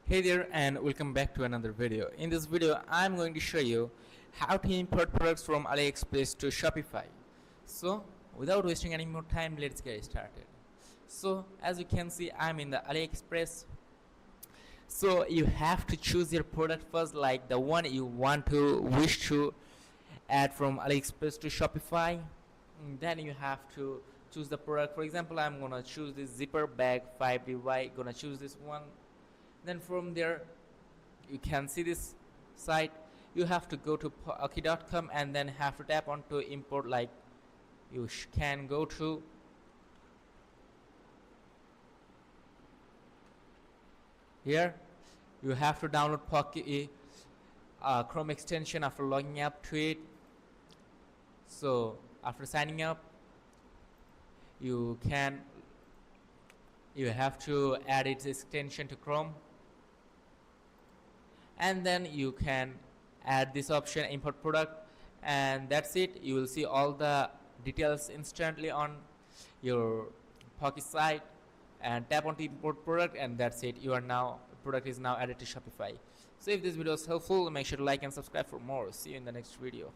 Hey there and welcome back to another video. In this video I'm going to show you how to import products from Aliexpress to Shopify. So without wasting any more time, let's get started. So as you can see, I'm in the Aliexpress. So you have to choose your product first, like the one you wish to add from Aliexpress to Shopify. Then you have to choose the product. For example, I'm gonna choose this zipper bag 5DY, gonna choose this one. Then from there you can see this site. You have to go to pocky.com and then have to tap on to import. Like you can go to here. You have to download Pocky Chrome extension after logging up to it. So after signing up, you have to add its extension to Chrome, and then you can add this option, import product, and that's it. You will see all the details instantly on your Pocky site, and tap on to import product, and that's it. Product is now added to Shopify. So if this video is helpful, make sure to like and subscribe for more. See you in the next video.